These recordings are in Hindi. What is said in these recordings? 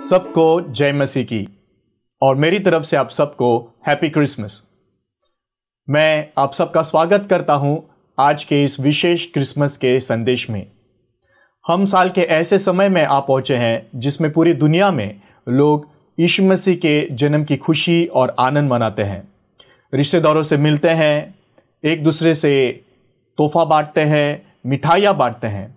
सबको जय मसीह की और मेरी तरफ से आप सबको हैप्पी क्रिसमस। मैं आप सबका स्वागत करता हूं आज के इस विशेष क्रिसमस के संदेश में। हम साल के ऐसे समय में आ पहुंचे हैं जिसमें पूरी दुनिया में लोग यीशु मसीह के जन्म की खुशी और आनंद मनाते हैं, रिश्तेदारों से मिलते हैं, एक दूसरे से तोहफा बांटते हैं, मिठाइयाँ बांटते हैं।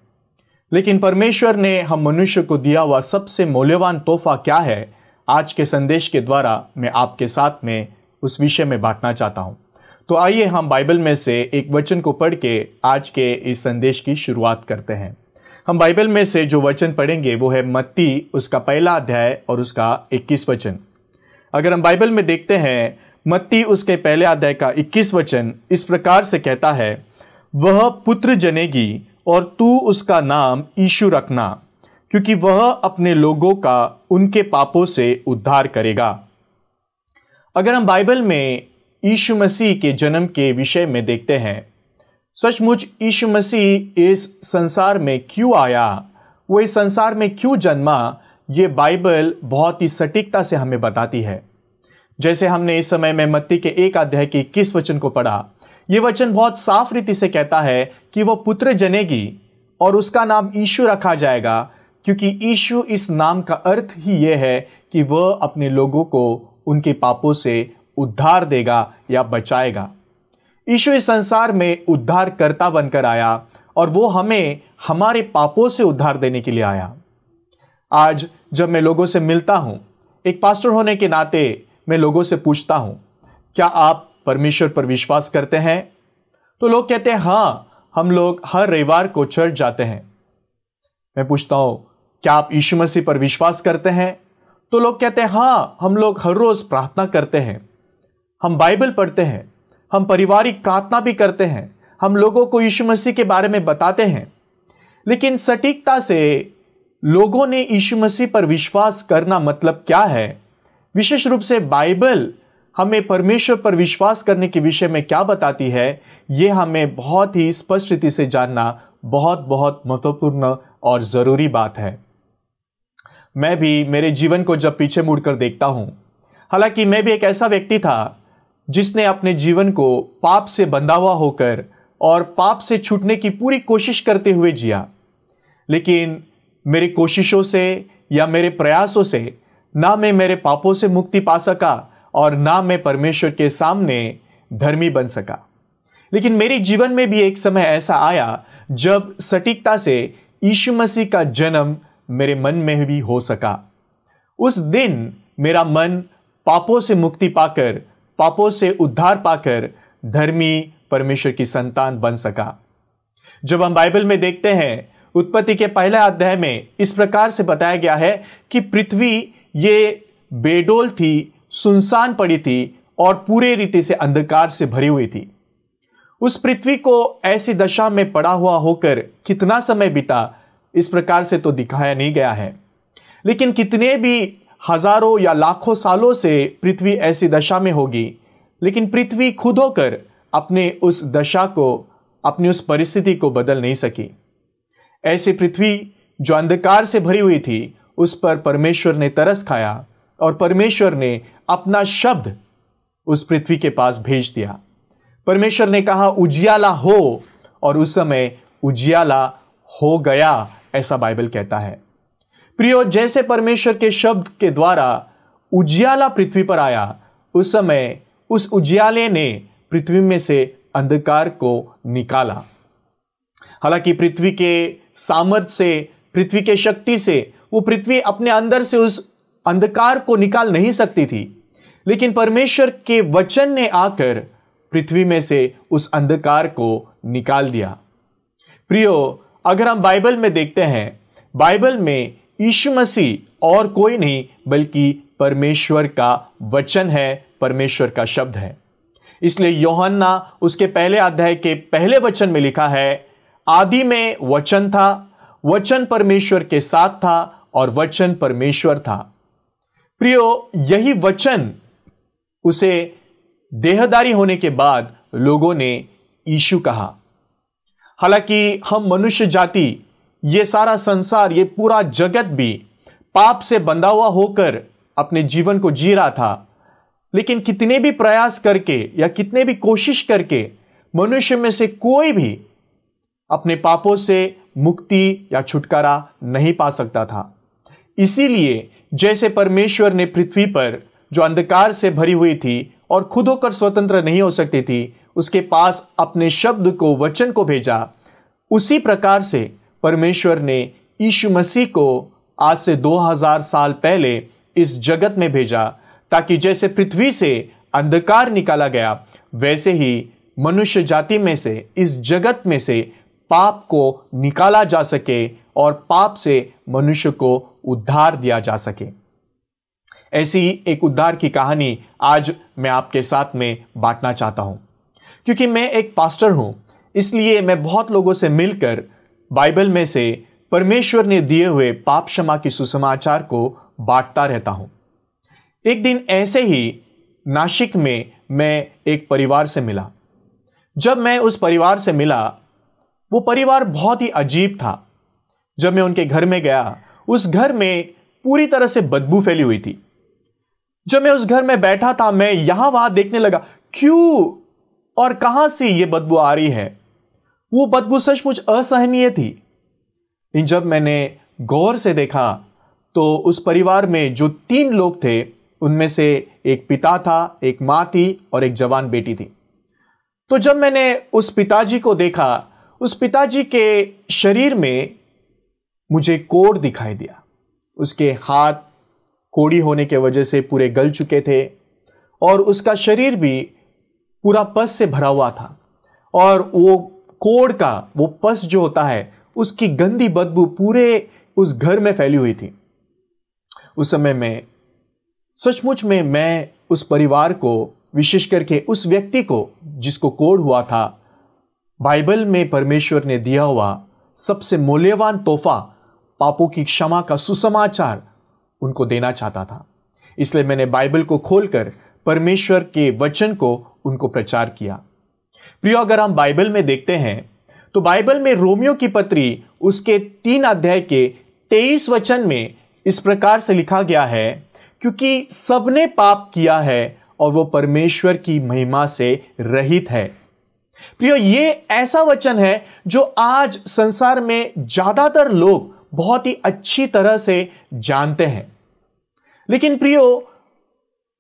लेकिन परमेश्वर ने हम मनुष्य को दिया हुआ सबसे मूल्यवान तोहफा क्या है, आज के संदेश के द्वारा मैं आपके साथ में उस विषय में बांटना चाहता हूं। तो आइए हम बाइबल में से एक वचन को पढ़ के आज के इस संदेश की शुरुआत करते हैं। हम बाइबल में से जो वचन पढ़ेंगे वो है मत्ती उसका पहला अध्याय और उसका 21 वचन। अगर हम बाइबल में देखते हैं, मत्ती उसके पहले अध्याय का 21 वचन इस प्रकार से कहता है, वह पुत्र जनेगी और तू उसका नाम यीशु रखना, क्योंकि वह अपने लोगों का उनके पापों से उद्धार करेगा। अगर हम बाइबल में यीशु मसीह के जन्म के विषय में देखते हैं, सचमुच यीशु मसीह इस संसार में क्यों आया, वो इस संसार में क्यों जन्मा, ये बाइबल बहुत ही सटीकता से हमें बताती है। जैसे हमने इस समय में मत्ती के 1 अध्याय के 21 वचन को पढ़ा, ये वचन बहुत साफ रीति से कहता है कि वह पुत्र जनेगी और उसका नाम यीशु रखा जाएगा, क्योंकि यीशु इस नाम का अर्थ ही यह है कि वह अपने लोगों को उनके पापों से उद्धार देगा या बचाएगा। यीशु इस संसार में उद्धारकर्ता बनकर आया और वो हमें हमारे पापों से उद्धार देने के लिए आया। आज जब मैं लोगों से मिलता हूं, एक पास्टर होने के नाते मैं लोगों से पूछता हूं, क्या आप परमेश्वर पर विश्वास करते हैं? तो लोग कहते हैं हाँ, हम लोग हर रविवार को चर्च जाते हैं। मैं पूछता हूं, क्या आप यीशु मसीह पर विश्वास करते हैं? तो लोग कहते हैं हाँ, हम लोग हर रोज प्रार्थना करते हैं, हम बाइबल पढ़ते हैं, हम पारिवारिक प्रार्थना भी करते हैं, हम लोगों को यीशु मसीह के बारे में बताते हैं। लेकिन सटीकता से लोगों ने यीशु मसीह पर विश्वास करना मतलब क्या है, विशेष रूप से बाइबल हमें परमेश्वर पर विश्वास करने के विषय में क्या बताती है, यह हमें बहुत ही स्पष्ट रीति से जानना बहुत बहुत महत्वपूर्ण और जरूरी बात है। मैं भी मेरे जीवन को जब पीछे मुड़कर देखता हूं, हालांकि मैं भी एक ऐसा व्यक्ति था जिसने अपने जीवन को पाप से बंधा हुआ होकर और पाप से छूटने की पूरी कोशिश करते हुए जिया, लेकिन मेरी कोशिशों से या मेरे प्रयासों से ना मैं मेरे पापों से मुक्ति पा सका और ना मैं परमेश्वर के सामने धर्मी बन सका। लेकिन मेरे जीवन में भी एक समय ऐसा आया जब सटीकता से यीशु मसीह का जन्म मेरे मन में भी हो सका। उस दिन मेरा मन पापों से मुक्ति पाकर, पापों से उद्धार पाकर धर्मी परमेश्वर की संतान बन सका। जब हम बाइबल में देखते हैं, उत्पत्ति के पहले अध्याय में इस प्रकार से बताया गया है कि पृथ्वी ये बेडोल थी, सुनसान पड़ी थी और पूरे रीति से अंधकार से भरी हुई थी। उस पृथ्वी को ऐसी दशा में पड़ा हुआ होकर कितना समय बीता, इस प्रकार से तो दिखाया नहीं गया है। लेकिन कितने भी हजारों या लाखों सालों से पृथ्वी ऐसी दशा में होगी, लेकिन पृथ्वी खुद होकर अपने उस दशा को, अपनी उस परिस्थिति को बदल नहीं सकी। ऐसी पृथ्वी जो अंधकार से भरी हुई थी, उस पर परमेश्वर ने तरस खाया और परमेश्वर ने अपना शब्द उस पृथ्वी के पास भेज दिया। परमेश्वर ने कहा उजियाला हो, और उस समय उजियाला हो गया, ऐसा बाइबल कहता है। प्रियो, जैसे परमेश्वर के शब्द के द्वारा उजियाला पृथ्वी पर आया, उस समय उस उजियाले ने पृथ्वी में से अंधकार को निकाला। हालांकि पृथ्वी के सामर्थ्य से, पृथ्वी के शक्ति से वो पृथ्वी अपने अंदर से उस अंधकार को निकाल नहीं सकती थी, लेकिन परमेश्वर के वचन ने आकर पृथ्वी में से उस अंधकार को निकाल दिया। प्रियो, अगर हम बाइबल में देखते हैं, बाइबल में यीशु मसीह और कोई नहीं बल्कि परमेश्वर का वचन है, परमेश्वर का शब्द है। इसलिए यूहन्ना उसके पहले अध्याय के पहले वचन में लिखा है, आदि में वचन था, वचन परमेश्वर के साथ था और वचन परमेश्वर था। प्रियो, यही वचन उसे देहधारी होने के बाद लोगों ने यीशु कहा। हालांकि हम मनुष्य जाति, ये सारा संसार, ये पूरा जगत भी पाप से बंधा हुआ होकर अपने जीवन को जी रहा था, लेकिन कितने भी प्रयास करके या कितने भी कोशिश करके मनुष्य में से कोई भी अपने पापों से मुक्ति या छुटकारा नहीं पा सकता था। इसीलिए जैसे परमेश्वर ने पृथ्वी पर जो अंधकार से भरी हुई थी और खुद होकर स्वतंत्र नहीं हो सकती थी, उसके पास अपने शब्द को, वचन को भेजा, उसी प्रकार से परमेश्वर ने यीशु मसीह को आज से 2000 साल पहले इस जगत में भेजा, ताकि जैसे पृथ्वी से अंधकार निकाला गया, वैसे ही मनुष्य जाति में से, इस जगत में से पाप को निकाला जा सके और पाप से मनुष्य को उद्धार दिया जा सके। ऐसी ही एक उद्धार की कहानी आज मैं आपके साथ में बांटना चाहता हूं। क्योंकि मैं एक पास्टर हूं, इसलिए मैं बहुत लोगों से मिलकर बाइबल में से परमेश्वर ने दिए हुए पाप क्षमा की सुसमाचार को बांटता रहता हूं। एक दिन ऐसे ही नासिक में मैं एक परिवार से मिला। जब मैं उस परिवार से मिला, वो परिवार बहुत ही अजीब था। जब मैं उनके घर में गया, उस घर में पूरी तरह से बदबू फैली हुई थी। जब मैं उस घर में बैठा था, मैं यहां वहां देखने लगा, क्यों और कहां से ये बदबू आ रही है। वो बदबू सचमुच असहनीय थी। लेकिन जब मैंने गौर से देखा तो उस परिवार में जो 3 लोग थे, उनमें से एक पिता था, एक मां थी और एक जवान बेटी थी। तो जब मैंने उस पिताजी को देखा, उस पिताजी के शरीर में मुझे कोढ़ दिखाई दिया। उसके हाथ कोढ़ी होने के वजह से पूरे गल चुके थे और उसका शरीर भी पूरा पस से भरा हुआ था, और वो कोढ़ का वो पस जो होता है, उसकी गंदी बदबू पूरे उस घर में फैली हुई थी। उस समय में सचमुच में मैं उस परिवार को, विशेष करके उस व्यक्ति को जिसको कोढ़ हुआ था, बाइबल में परमेश्वर ने दिया हुआ सबसे मूल्यवान तोहफा, पापों की क्षमा का सुसमाचार, उनको देना चाहता था। इसलिए मैंने बाइबल को खोलकर परमेश्वर के वचन को उनको प्रचार किया। प्रियो, अगर हम बाइबल में देखते हैं तो बाइबल में रोमियो की पत्री उसके 3 अध्याय के 23 वचन में इस प्रकार से लिखा गया है, क्योंकि सबने पाप किया है और वो परमेश्वर की महिमा से रहित है। प्रियो, ये ऐसा वचन है जो आज संसार में ज्यादातर लोग बहुत ही अच्छी तरह से जानते हैं। लेकिन प्रियो,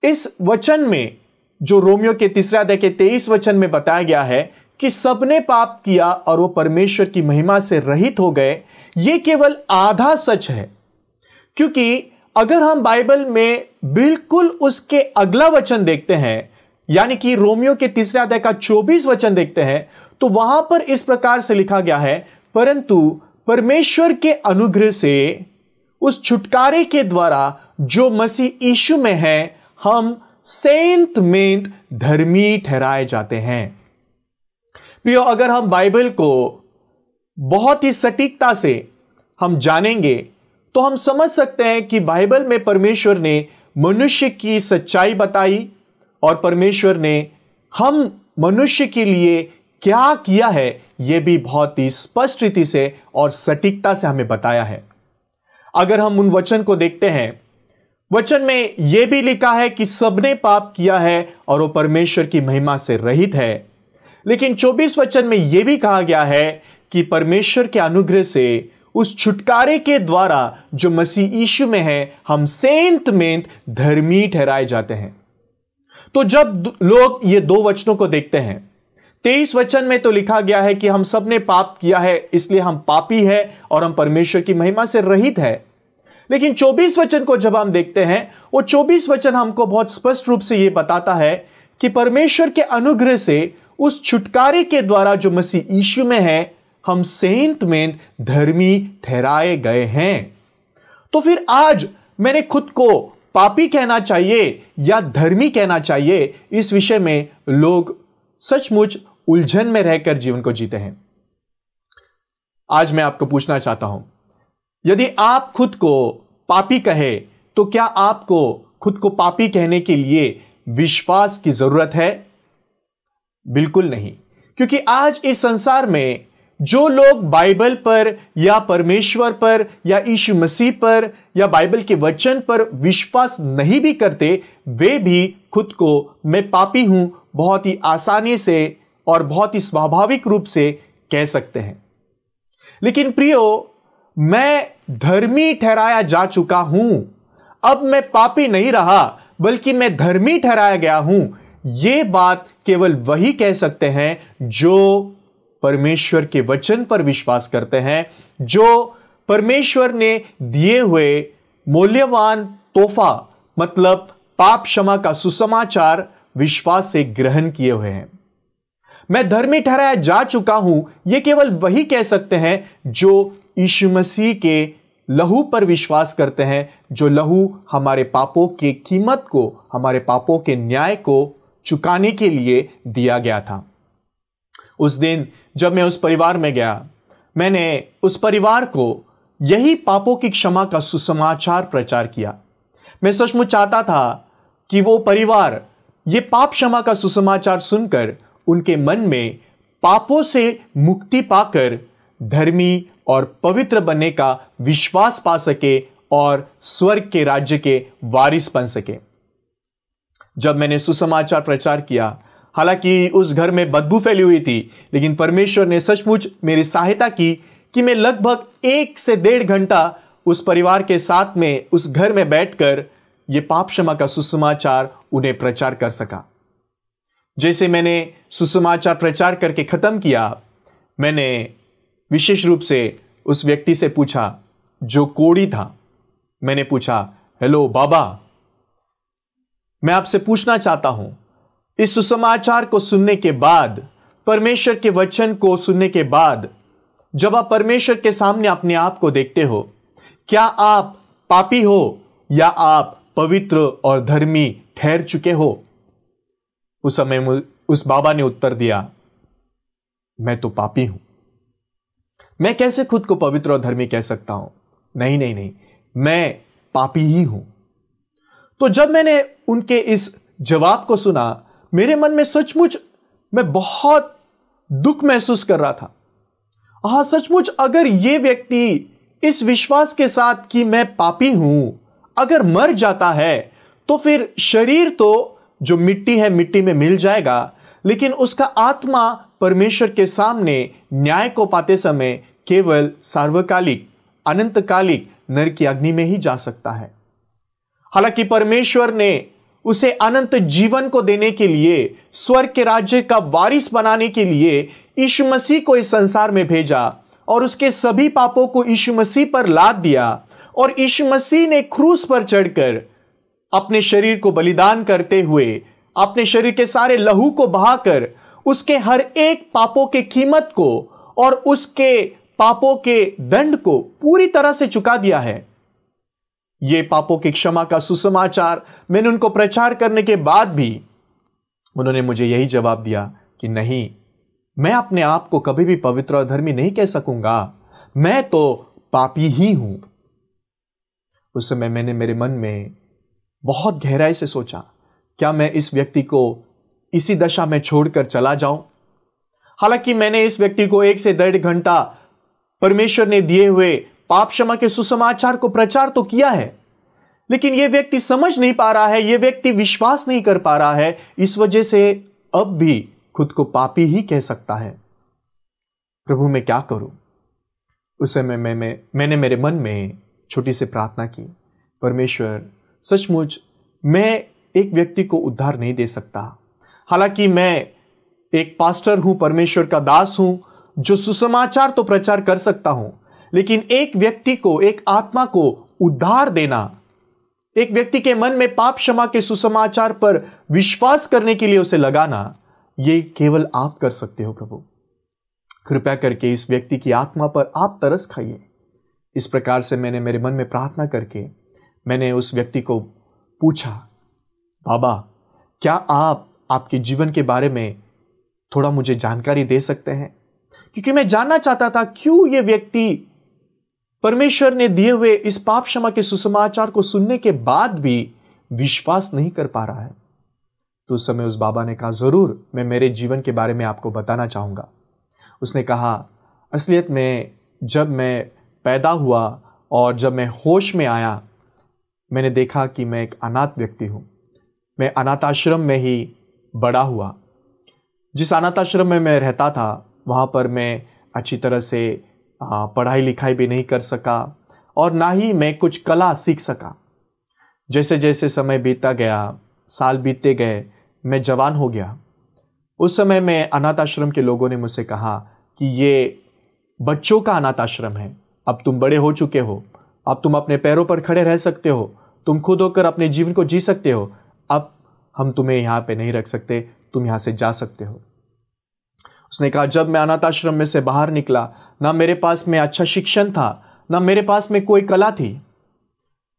इस वचन में जो रोमियो के 3 अध्याय के 23 वचन में बताया गया है कि सबने पाप किया और वो परमेश्वर की महिमा से रहित हो गए, ये केवल आधा सच है। क्योंकि अगर हम बाइबल में बिल्कुल उसके अगला वचन देखते हैं, यानी कि रोमियो के 3 अध्याय का 24 वचन देखते हैं, तो वहां पर इस प्रकार से लिखा गया है, परंतु परमेश्वर के अनुग्रह से उस छुटकारे के द्वारा जो मसीह यीशु में है, हम सेंत मेंत धर्मी ठहराए जाते हैं। प्रियो, अगर हम बाइबल को बहुत ही सटीकता से हम जानेंगे तो हम समझ सकते हैं कि बाइबल में परमेश्वर ने मनुष्य की सच्चाई बताई और परमेश्वर ने हम मनुष्य के लिए क्या किया है, यह भी बहुत ही स्पष्ट रीति से और सटीकता से हमें बताया है। अगर हम उन वचन को देखते हैं, वचन में यह भी लिखा है कि सबने पाप किया है और वो परमेश्वर की महिमा से रहित है। लेकिन 24 वचन में यह भी कहा गया है कि परमेश्वर के अनुग्रह से, उस छुटकारे के द्वारा जो मसीह यीशु में है, हम सेंत मेंत धर्मी ठहराए जाते हैं। तो जब लोग ये 2 वचनों को देखते हैं, 23 वचन में तो लिखा गया है कि हम सब ने पाप किया है, इसलिए हम पापी है और हम परमेश्वर की महिमा से रहित है। लेकिन 24 वचन को जब हम देखते हैं, वो 24 वचन हमको बहुत स्पष्ट रूप से यह बताता है कि परमेश्वर के अनुग्रह से, उस छुटकारे के द्वारा जो मसीह यीशु में है, हम सेंत मेंत धर्मी ठहराए गए हैं। तो फिर आज मैंने खुद को पापी कहना चाहिए या धर्मी कहना चाहिए, इस विषय में लोग सचमुच उलझन में रहकर जीवन को जीते हैं। आज मैं आपको पूछना चाहता हूं, यदि आप खुद को पापी कहे तो क्या आपको खुद को पापी कहने के लिए विश्वास की जरूरत है? बिल्कुल नहीं। क्योंकि आज इस संसार में जो लोग बाइबल पर या परमेश्वर पर या यीशु मसीह पर या बाइबल के वचन पर विश्वास नहीं भी करते, वे भी खुद को मैं पापी हूं बहुत ही आसानी से और बहुत ही स्वाभाविक रूप से कह सकते हैं। लेकिन प्रियो, मैं धर्मी ठहराया जा चुका हूं। अब मैं पापी नहीं रहा, बल्कि मैं धर्मी ठहराया गया हूं। यह बात केवल वही कह सकते हैं जो परमेश्वर के वचन पर विश्वास करते हैं, जो परमेश्वर ने दिए हुए मूल्यवान तोहफा मतलब पाप क्षमा का सुसमाचार विश्वास से ग्रहण किए हुए हैं। मैं धर्मी ठहराया जा चुका हूं, यह केवल वही कह सकते हैं जो यीशु मसीह के लहू पर विश्वास करते हैं, जो लहू हमारे पापों की कीमत को, हमारे पापों के न्याय को चुकाने के लिए दिया गया था। उस दिन जब मैं उस परिवार में गया, मैंने उस परिवार को यही पापों की क्षमा का सुसमाचार प्रचार किया। मैं सचमुच चाहता था कि वो परिवार ये पाप क्षमा का सुसमाचार सुनकर उनके मन में पापों से मुक्ति पाकर धर्मी और पवित्र बनने का विश्वास पा सके और स्वर्ग के राज्य के वारिस बन सके। जब मैंने सुसमाचार प्रचार किया, हालांकि उस घर में बदबू फैली हुई थी, लेकिन परमेश्वर ने सचमुच मेरी सहायता की कि मैं लगभग 1 से 1.5 घंटा उस परिवार के साथ में उस घर में बैठकर यह पाप क्षमा का सुसमाचार उन्हें प्रचार कर सका। जैसे मैंने सुसमाचार प्रचार करके खत्म किया, मैंने विशेष रूप से उस व्यक्ति से पूछा जो कोढ़ी था। मैंने पूछा, हेलो बाबा, मैं आपसे पूछना चाहता हूं, इस सुसमाचार को सुनने के बाद, परमेश्वर के वचन को सुनने के बाद, जब आप परमेश्वर के सामने अपने आप को देखते हो, क्या आप पापी हो या आप पवित्र और धर्मी ठहर चुके हो? उस समय उस बाबा ने उत्तर दिया, मैं तो पापी हूं। मैं कैसे खुद को पवित्र और धर्मी कह सकता हूं? नहीं नहीं नहीं, मैं पापी ही हूं। तो जब मैंने उनके इस जवाब को सुना, मेरे मन में सचमुच मैं बहुत दुख महसूस कर रहा था। हाँ, सचमुच अगर यह व्यक्ति इस विश्वास के साथ कि मैं पापी हूं अगर मर जाता है, तो फिर शरीर तो जो मिट्टी है मिट्टी में मिल जाएगा, लेकिन उसका आत्मा परमेश्वर के सामने न्याय को पाते समय केवल सार्वकालिक अनंतकालिक नरक की अग्नि में ही जा सकता है। हालांकि परमेश्वर ने उसे अनंत जीवन को देने के लिए, स्वर्ग के राज्य का वारिस बनाने के लिए यीशु मसीह को इस संसार में भेजा और उसके सभी पापों को यीशु मसीह पर लाद दिया। और यीशु मसीह ने क्रूस पर चढ़कर अपने शरीर को बलिदान करते हुए, अपने शरीर के सारे लहू को बहाकर उसके हर एक पापों के कीमत को और उसके पापों के दंड को पूरी तरह से चुका दिया है। ये पापों की क्षमा का सुसमाचार मैंने उनको प्रचार करने के बाद भी उन्होंने मुझे यही जवाब दिया कि नहीं, मैं अपने आप को कभी भी पवित्र और धर्मी नहीं कह सकूंगा, मैं तो पापी ही हूं। उस समय मैंने मेरे मन में बहुत गहराई से सोचा, क्या मैं इस व्यक्ति को इसी दशा में छोड़कर चला जाऊं? हालांकि मैंने इस व्यक्ति को 1 से 1.5 घंटा परमेश्वर ने दिए हुए पाप क्षमा के सुसमाचार को प्रचार तो किया है, लेकिन यह व्यक्ति समझ नहीं पा रहा है, यह व्यक्ति विश्वास नहीं कर पा रहा है। इस वजह से अब भी खुद को पापी ही कह सकता है। प्रभु मैं क्या करूं? उस समय मैंने मेरे मन में छोटी सी प्रार्थना की, परमेश्वर सचमुच मैं एक व्यक्ति को उद्धार नहीं दे सकता। हालांकि मैं एक पास्टर हूं, परमेश्वर का दास हूं, जो सुसमाचार तो प्रचार कर सकता हूं, लेकिन एक व्यक्ति को, एक आत्मा को उद्धार देना, एक व्यक्ति के मन में पाप क्षमा के सुसमाचार पर विश्वास करने के लिए उसे लगाना, यह केवल आप कर सकते हो। प्रभु कृपया करके इस व्यक्ति की आत्मा पर आप तरस खाइए। इस प्रकार से मैंने मेरे मन में प्रार्थना करके मैंने उस व्यक्ति को पूछा, बाबा क्या आप आपके जीवन के बारे में थोड़ा मुझे जानकारी दे सकते हैं? क्योंकि मैं जानना चाहता था क्यों यह व्यक्ति परमेश्वर ने दिए हुए इस पाप क्षमा के सुसमाचार को सुनने के बाद भी विश्वास नहीं कर पा रहा है। तो उस समय उस बाबा ने कहा, जरूर मैं मेरे जीवन के बारे में आपको बताना चाहूंगा। उसने कहा, असलियत में जब मैं पैदा हुआ और जब मैं होश में आया, मैंने देखा कि मैं एक अनाथ व्यक्ति हूँ। मैं अनाथ आश्रम में ही बड़ा हुआ। जिस अनाथ आश्रम में मैं रहता था, वहाँ पर मैं अच्छी तरह से पढ़ाई लिखाई भी नहीं कर सका और ना ही मैं कुछ कला सीख सका। जैसे जैसे समय बीतता गया, साल बीतते गए, मैं जवान हो गया। उस समय में अनाथ आश्रम के लोगों ने मुझसे कहा कि ये बच्चों का अनाथ आश्रम है, अब तुम बड़े हो चुके हो, अब तुम अपने पैरों पर खड़े रह सकते हो, तुम खुद होकर अपने जीवन को जी सकते हो, अब हम तुम्हें यहाँ पे नहीं रख सकते, तुम यहाँ से जा सकते हो। उसने कहा, जब मैं अनाथ आश्रम में से बाहर निकला, ना मेरे पास में अच्छा शिक्षण था, ना मेरे पास में कोई कला थी।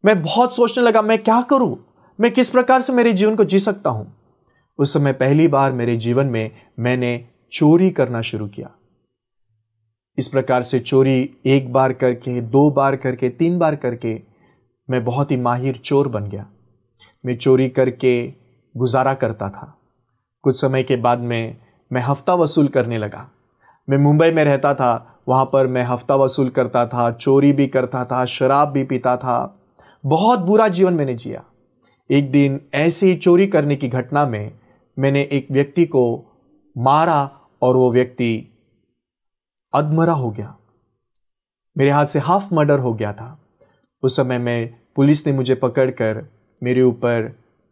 मैं बहुत सोचने लगा, मैं क्या करूं, मैं किस प्रकार से मेरे जीवन को जी सकता हूं। उस समय पहली बार मेरे जीवन में मैंने चोरी करना शुरू किया। इस प्रकार से चोरी 1 बार करके, 2 बार करके, 3 बार करके मैं बहुत ही माहिर चोर बन गया। मैं चोरी करके गुजारा करता था। कुछ समय के बाद में मैं हफ्ता वसूल करने लगा। मैं मुंबई में रहता था, वहाँ पर मैं हफ्ता वसूल करता था, चोरी भी करता था, शराब भी पीता था। बहुत बुरा जीवन मैंने जिया। एक दिन ऐसे ही चोरी करने की घटना में मैंने एक व्यक्ति को मारा और वो व्यक्ति अधमरा हो गया। मेरे हाथ से हाफ मर्डर हो गया था। उस समय में पुलिस ने मुझे पकड़कर मेरे ऊपर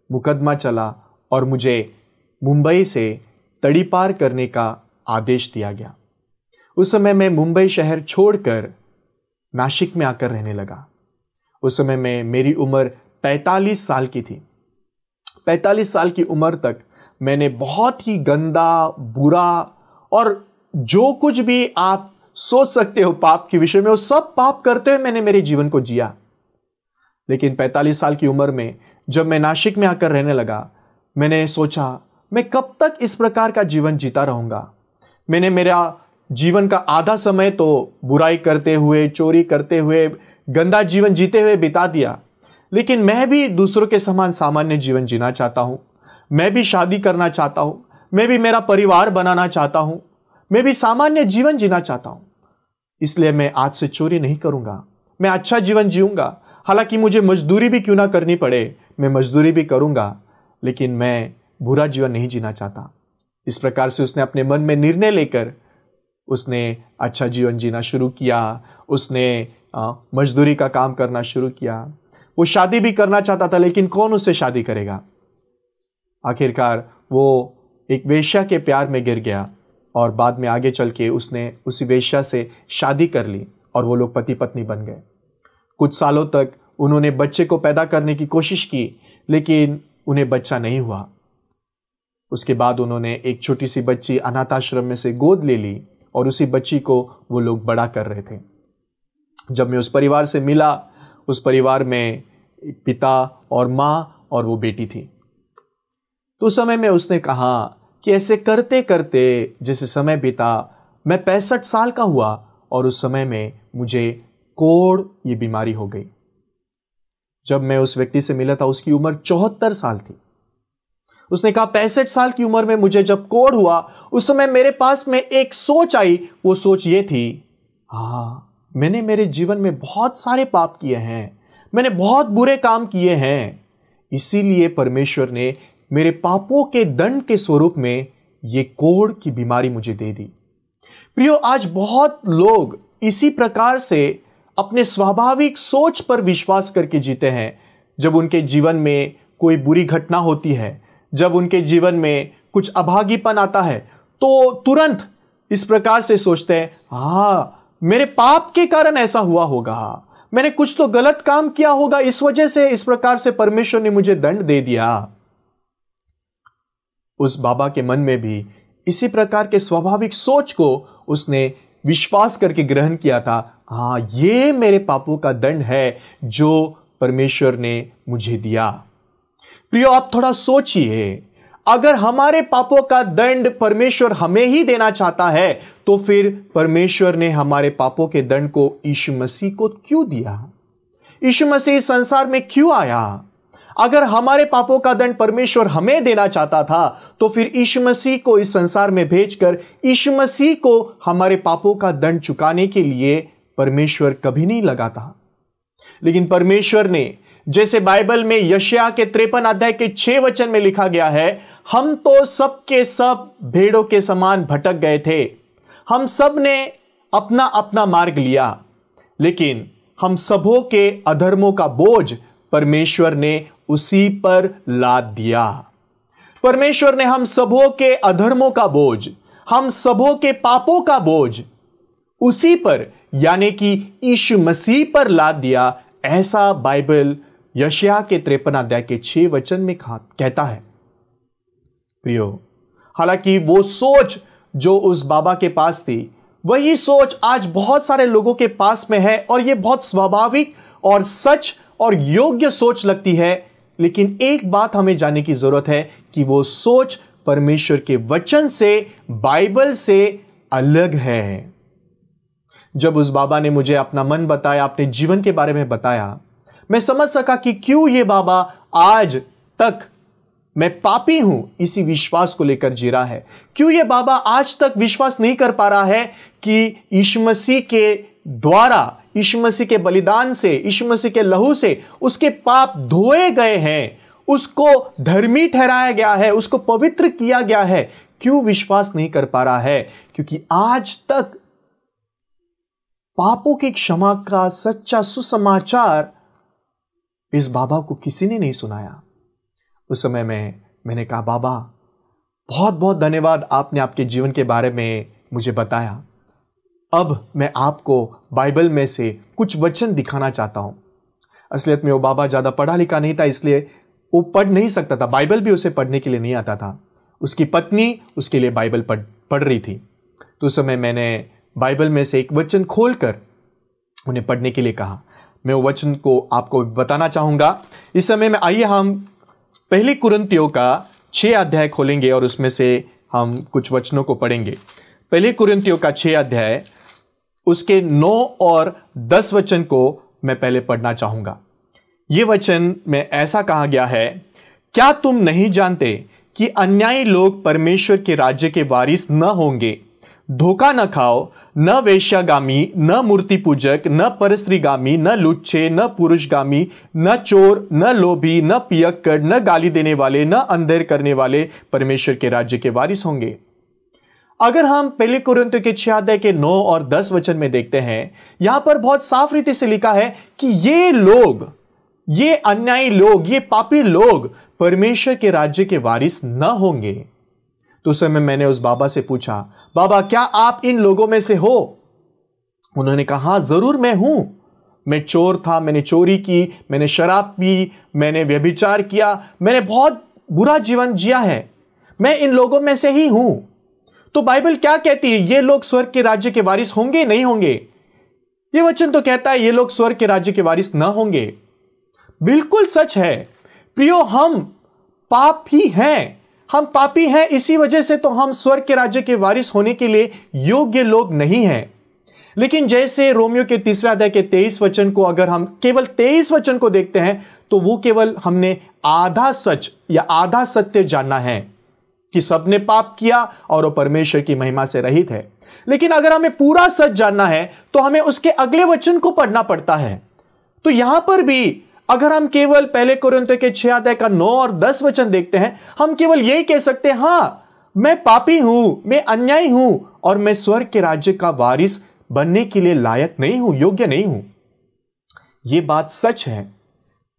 मुकदमा चला और मुझे मुंबई से तड़ीपार करने का आदेश दिया गया। उस समय मैं मुंबई शहर छोड़कर नासिक में आकर रहने लगा। उस समय में मेरी उम्र 45 साल की थी। 45 साल की उम्र तक मैंने बहुत ही गंदा, बुरा और जो कुछ भी आप सोच सकते हो पाप के विषय में, वो सब पाप करते हुए मैंने मेरे जीवन को जिया। लेकिन 45 साल की उम्र में जब मैं नासिक में आकर रहने लगा, मैंने सोचा मैं कब तक इस प्रकार का जीवन जीता रहूंगा। मैंने मेरा जीवन का आधा समय तो बुराई करते हुए, चोरी करते हुए, गंदा जीवन जीते हुए बिता दिया। लेकिन मैं भी दूसरों के समान सामान्य जीवन जीना चाहता हूं। मैं भी शादी करना चाहता हूं। मैं भी मेरा परिवार बनाना चाहता हूं। मैं भी सामान्य जीवन जीना चाहता हूं। इसलिए मैं आज से चोरी नहीं करूंगा। मैं अच्छा जीवन जीऊंगा। हालांकि मुझे मजदूरी भी क्यों ना करनी पड़े, मैं मजदूरी भी करूंगा, लेकिन मैं बुरा जीवन नहीं जीना चाहता। इस प्रकार से उसने अपने मन में निर्णय लेकर उसने अच्छा जीवन जीना शुरू किया। उसने मजदूरी का काम करना शुरू किया। वो शादी भी करना चाहता था, लेकिन कौन उससे शादी करेगा। आखिरकार वो एक वेश्या के प्यार में गिर गया और बाद में आगे चल के उसने उसी वेश्या से शादी कर ली और वो लोग पति पत्नी बन गए। कुछ सालों तक उन्होंने बच्चे को पैदा करने की कोशिश की, लेकिन उन्हें बच्चा नहीं हुआ। उसके बाद उन्होंने एक छोटी सी बच्ची अनाथ आश्रम में से गोद ले ली और उसी बच्ची को वो लोग बड़ा कर रहे थे। जब मैं उस परिवार से मिला, उस परिवार में एक पिता और माँ और वो बेटी थी। तो उस समय में उसने कहा कि ऐसे करते करते जैसे समय बीता, मैं 65 साल का हुआ और उस समय में मुझे कोढ़ ये बीमारी हो गई। जब मैं उस व्यक्ति से मिला था, उसकी उम्र 74 साल थी। उसने कहा 65 साल की उम्र में मुझे जब कोढ़ हुआ, उस समय मेरे पास में एक सोच आई। वो सोच ये थी, मैंने मेरे जीवन में बहुत सारे पाप किए हैं, मैंने बहुत बुरे काम किए हैं, इसीलिए परमेश्वर ने मेरे पापों के दंड के स्वरूप में ये कोढ़ की बीमारी मुझे दे दी। प्रियो, आज बहुत लोग इसी प्रकार से अपने स्वाभाविक सोच पर विश्वास करके जीते हैं। जब उनके जीवन में कोई बुरी घटना होती है, जब उनके जीवन में कुछ अभागीपन आता है, तो तुरंत इस प्रकार से सोचते हैं, मेरे पाप के कारण ऐसा हुआ होगा, मैंने कुछ तो गलत काम किया होगा, इस वजह से इस प्रकार से परमेश्वर ने मुझे दंड दे दिया। उस बाबा के मन में भी इसी प्रकार के स्वाभाविक सोच को उसने विश्वास करके ग्रहण किया था। ये मेरे पापों का दंड है जो परमेश्वर ने मुझे दिया। प्रियो, आप थोड़ा सोचिए, अगर हमारे पापों का दंड परमेश्वर हमें ही देना चाहता है, तो फिर परमेश्वर ने हमारे पापों के दंड को यीशु मसीह को क्यों दिया? यीशु मसीह संसार में क्यों आया? अगर हमारे पापों का दंड परमेश्वर हमें देना चाहता था तो फिर यीशु मसीह को इस संसार में भेजकर यीशु मसीह को हमारे पापों का दंड चुकाने के लिए परमेश्वर कभी नहीं लगाता। लेकिन परमेश्वर ने, जैसे बाइबल में यशायाह के 53 अध्याय के 6 वचन में लिखा गया है, हम तो सब के सब भेड़ों के समान भटक गए थे, हम सब ने अपना अपना मार्ग लिया, लेकिन हम सबों के अधर्मों का बोझ परमेश्वर ने उसी पर लाद दिया। परमेश्वर ने हम सबों के अधर्मों का बोझ, हम सबों के पापों का बोझ उसी पर, यानी कि यीशु मसीह पर लाद दिया। ऐसा बाइबल यशायाह के 53 अध्याय के 6 वचन में कहता है। प्रियो, हालांकि वो सोच जो उस बाबा के पास थी, वही सोच आज बहुत सारे लोगों के पास में है, और यह बहुत स्वाभाविक और सच और योग्य सोच लगती है। लेकिन एक बात हमें जानने की जरूरत है कि वो सोच परमेश्वर के वचन से, बाइबल से अलग है। जब उस बाबा ने मुझे अपना मन बताया, अपने जीवन के बारे में बताया, मैं समझ सका कि क्यों ये बाबा आज तक मैं पापी हूं इसी विश्वास को लेकर जी रहा है। क्यों ये बाबा आज तक विश्वास नहीं कर पा रहा है कि यीशु मसीह के द्वारा, यीशु मसीह के बलिदान से, यीशु मसीह के लहू से उसके पाप धोए गए हैं, उसको धर्मी ठहराया गया है, उसको पवित्र किया गया है। क्यों विश्वास नहीं कर पा रहा है? क्योंकि आज तक पापों की क्षमा का सच्चा सुसमाचार इस बाबा को किसी ने नहीं सुनाया। उस समय मैंने कहा, बाबा बहुत बहुत धन्यवाद, आपने आपके जीवन के बारे में मुझे बताया। अब मैं आपको बाइबल में से कुछ वचन दिखाना चाहता हूं। असलियत में वो बाबा ज्यादा पढ़ा लिखा नहीं था, इसलिए वो पढ़ नहीं सकता था, बाइबल भी उसे पढ़ने के लिए नहीं आता था। उसकी पत्नी उसके लिए बाइबल पढ़ रही थी। तो उस समय मैंने बाइबल में से एक वचन खोलकर उन्हें पढ़ने के लिए कहा। मैं वो वचन को आपको बताना चाहूंगा इस समय में। आइए हम पहली कुरिन्थियों का 6 अध्याय खोलेंगे और उसमें से हम कुछ वचनों को पढ़ेंगे। पहली कुरिन्थियों का 6 अध्याय, उसके 9 और 10 वचन को मैं पहले पढ़ना चाहूंगा। यह वचन में ऐसा कहा गया है, क्या तुम नहीं जानते कि अन्यायी लोग परमेश्वर के राज्य के वारिस न होंगे? धोखा न खाओ, न वेश्यागामी, न मूर्ति पूजक, न परस्त्रीगामी, न लुच्चे, न पुरुषगामी, न चोर, न लोभी, न पियक्कड़, न गाली देने वाले, न अंधेर करने वाले परमेश्वर के राज्य के वारिस होंगे। अगर हम पहले कुरिन्थियों के 6 अध्याय के 9 और 10 वचन में देखते हैं, यहां पर बहुत साफ रीति से लिखा है कि ये लोग, ये अन्यायी लोग, ये पापी लोग परमेश्वर के राज्य के वारिस न होंगे। तो उस समय मैंने उस बाबा से पूछा, बाबा क्या आप इन लोगों में से हो? उन्होंने कहा, हां जरूर मैं हूं। मैं चोर था, मैंने चोरी की, मैंने शराब पी, मैंने व्यभिचार किया, मैंने बहुत बुरा जीवन जिया है, मैं इन लोगों में से ही हूं। तो बाइबल क्या कहती है? ये लोग स्वर्ग के राज्य के वारिस होंगे नहीं होंगे? ये वचन तो कहता है ये लोग स्वर्ग के राज्य के वारिस ना होंगे। बिल्कुल सच है प्रियो, हम पापी हैं, हम पापी हैं, इसी वजह से तो हम स्वर्ग के राज्य के वारिस होने के लिए योग्य लोग नहीं हैं। लेकिन जैसे रोमियो के 3 अध्याय के 23 वचन को अगर हम केवल 23 वचन को देखते हैं तो वो केवल हमने आधा सच या आधा सत्य जानना है कि सबने पाप किया और वो परमेश्वर की महिमा से रहित है। लेकिन अगर हमें पूरा सच जानना है तो हमें उसके अगले वचन को पढ़ना पड़ता है। तो यहां पर भी अगर हम केवल पहले कुरिन्थियों के 6 अध्याय का 9 और 10 वचन देखते हैं, हम केवल यही कह सकते हैं, हां मैं पापी हूं, मैं अन्यायी हूं और मैं स्वर्ग के राज्य का वारिस बनने के लिए लायक नहीं हूं, योग्य नहीं हूं। यह बात सच है,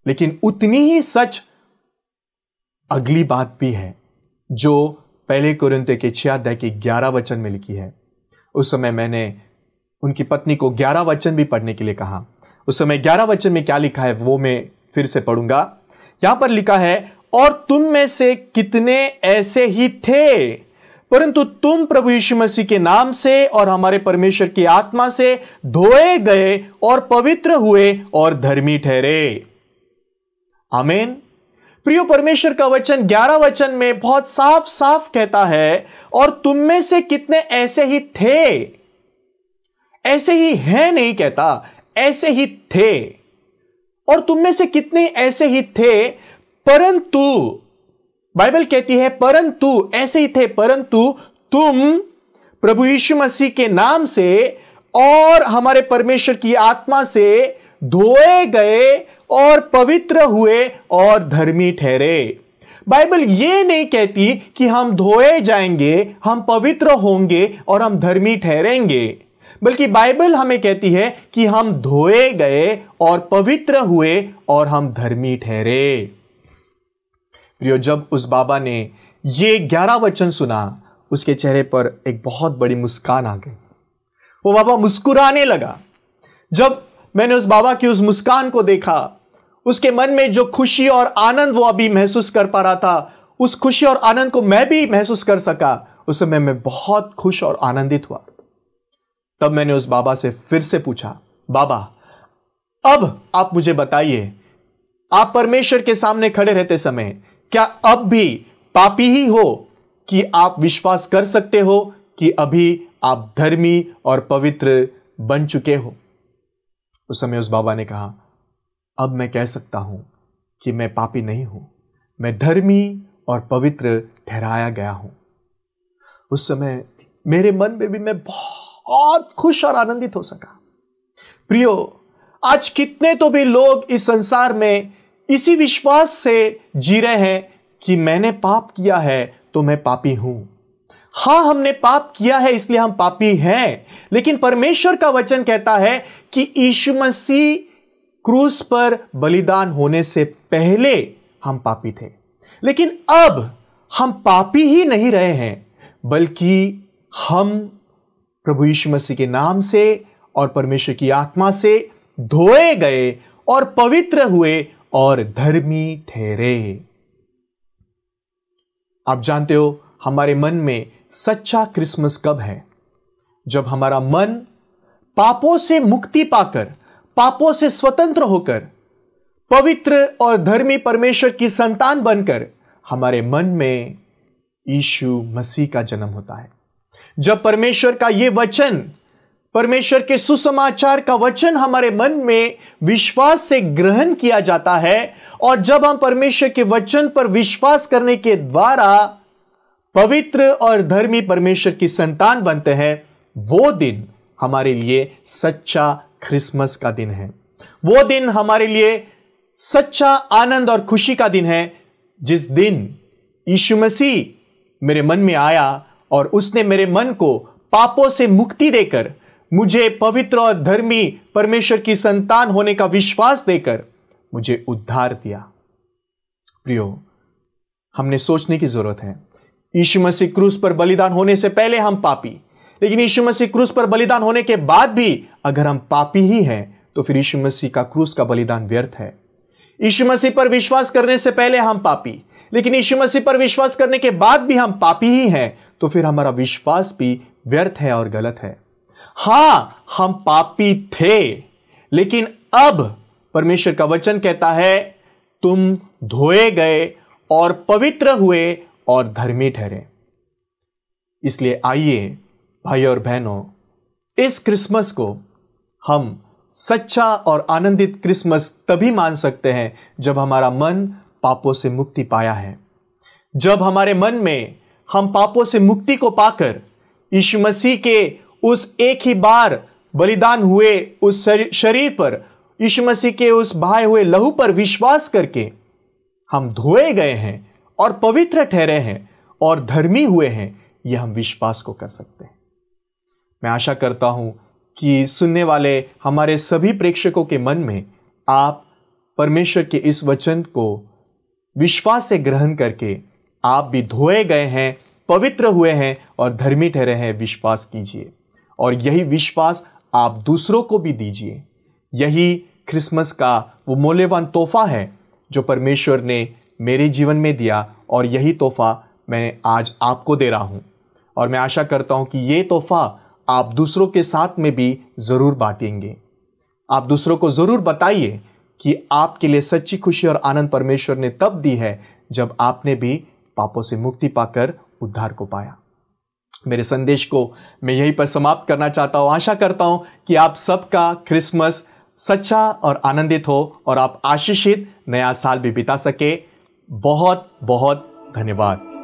लेकिन उतनी ही सच अगली बात भी है जो पहले कुरिन्थियों के 6 अध्याय के 11 वचन में लिखी है। उस समय मैंने उनकी पत्नी को 11 वचन भी पढ़ने के लिए कहा। उस समय 11 वचन में क्या लिखा है वो मैं फिर से पढ़ूंगा। यहां पर लिखा है, और तुम में से कितने ऐसे ही थे, परंतु तुम प्रभु यीशु मसीह के नाम से और हमारे परमेश्वर की आत्मा से धोए गए और पवित्र हुए और धर्मी ठहरे। आमीन। प्रियो, परमेश्वर का वचन 11 वचन में बहुत साफ साफ कहता है, और तुम में से कितने ऐसे ही थे, ऐसे ही है नहीं कहता, ऐसे ही थे। और तुम में से कितने ऐसे ही थे, परंतु बाइबल कहती है परंतु, ऐसे ही थे, परंतु तुम प्रभु यीशु मसीह के नाम से और हमारे परमेश्वर की आत्मा से धोए गए और पवित्र हुए और धर्मी ठहरे। बाइबल यह नहीं कहती कि हम धोए जाएंगे, हम पवित्र होंगे और हम धर्मी ठहरेंगे, बल्कि बाइबल हमें कहती है कि हम धोए गए और पवित्र हुए और हम धर्मी ठहरे। प्रियो, जब उस बाबा ने ये 11 वचन सुना, उसके चेहरे पर एक बहुत बड़ी मुस्कान आ गई। वो बाबा मुस्कुराने लगा। जब मैंने उस बाबा की उस मुस्कान को देखा, उसके मन में जो खुशी और आनंद वो अभी महसूस कर पा रहा था, उस खुशी और आनंद को मैं भी महसूस कर सका। उस समय मैं बहुत खुश और आनंदित हुआ। तब मैंने उस बाबा से फिर से पूछा, बाबा अब आप मुझे बताइए, आप परमेश्वर के सामने खड़े रहते समय क्या अब भी पापी ही हो कि आप विश्वास कर सकते हो कि अभी आप धर्मी और पवित्र बन चुके हो? उस समय उस बाबा ने कहा, अब मैं कह सकता हूं कि मैं पापी नहीं हूं, मैं धर्मी और पवित्र ठहराया गया हूं। उस समय मेरे मन में भी मैं बहुत खुश और आनंदित हो सका। प्रियो, आज कितने तो भी लोग इस संसार में इसी विश्वास से जी रहे हैं कि मैंने पाप किया है तो मैं पापी हूं। हां, हमने पाप किया है इसलिए हम पापी हैं, लेकिन परमेश्वर का वचन कहता है कि यीशु मसीह क्रूस पर बलिदान होने से पहले हम पापी थे, लेकिन अब हम पापी ही नहीं रहे हैं, बल्कि हम प्रभु यीशु मसीह के नाम से और परमेश्वर की आत्मा से धोए गए और पवित्र हुए और धर्मी ठहरे। आप जानते हो, हमारे मन में सच्चा क्रिसमस कब है? जब हमारा मन पापों से मुक्ति पाकर, पापों से स्वतंत्र होकर, पवित्र और धर्मी परमेश्वर की संतान बनकर हमारे मन में यीशु मसीह का जन्म होता है। जब परमेश्वर का यह वचन, परमेश्वर के सुसमाचार का वचन हमारे मन में विश्वास से ग्रहण किया जाता है, और जब हम परमेश्वर के वचन पर विश्वास करने के द्वारा पवित्र और धर्मी परमेश्वर की संतान बनते हैं, वो दिन हमारे लिए सच्चा क्रिसमस का दिन है। वो दिन हमारे लिए सच्चा आनंद और खुशी का दिन है, जिस दिन यीशु मसीह मेरे मन में आया और उसने मेरे मन को पापों से मुक्ति देकर, मुझे पवित्र और धर्मी परमेश्वर की संतान होने का विश्वास देकर मुझे उद्धार दिया। प्रियो, हमने सोचने की जरूरत है, यीशु मसीह क्रूस पर बलिदान होने से पहले हम पापी, लेकिन यीशु मसीह क्रूस पर बलिदान होने के बाद भी अगर हम पापी ही हैं, तो फिर यीशु मसीह का क्रूस का बलिदान व्यर्थ है। यीशु मसीह पर विश्वास करने से पहले हम पापी, लेकिन यीशु मसीह पर विश्वास करने के बाद भी हम पापी ही हैं, तो फिर हमारा विश्वास भी व्यर्थ है और गलत है। हां, हम पापी थे, लेकिन अब परमेश्वर का वचन कहता है तुम धोए गए और पवित्र हुए और धर्मी ठहरे। इसलिए आइए भाई और बहनों, इस क्रिसमस को हम सच्चा और आनंदित क्रिसमस तभी मान सकते हैं जब हमारा मन पापों से मुक्ति पाया है। जब हमारे मन में हम पापों से मुक्ति को पाकर यीशु मसीह के उस एक ही बार बलिदान हुए उस शरीर पर, यीशु मसीह के उस बहाए हुए लहू पर विश्वास करके हम धोए गए हैं और पवित्र ठहरे हैं और धर्मी हुए हैं, यह हम विश्वास को कर सकते हैं। मैं आशा करता हूं कि सुनने वाले हमारे सभी प्रेक्षकों के मन में आप परमेश्वर के इस वचन को विश्वास से ग्रहण करके आप भी धोए गए हैं, पवित्र हुए हैं और धर्मी ठहरे हैं, विश्वास कीजिए। और यही विश्वास आप दूसरों को भी दीजिए। यही क्रिसमस का वो मूल्यवान तोहफा है जो परमेश्वर ने मेरे जीवन में दिया, और यही तोहफा मैं आज आपको दे रहा हूं। और मैं आशा करता हूं कि ये तोहफा आप दूसरों के साथ में भी जरूर बांटेंगे। आप दूसरों को जरूर बताइए कि आपके लिए सच्ची खुशी और आनंद परमेश्वर ने तब दी है जब आपने भी पापों से मुक्ति पाकर उद्धार को पाया। मेरे संदेश को मैं यहीं पर समाप्त करना चाहता हूं। आशा करता हूं कि आप सबका क्रिसमस सच्चा और आनंदित हो और आप आशीषित नया साल भी बिता सके। बहुत बहुत धन्यवाद।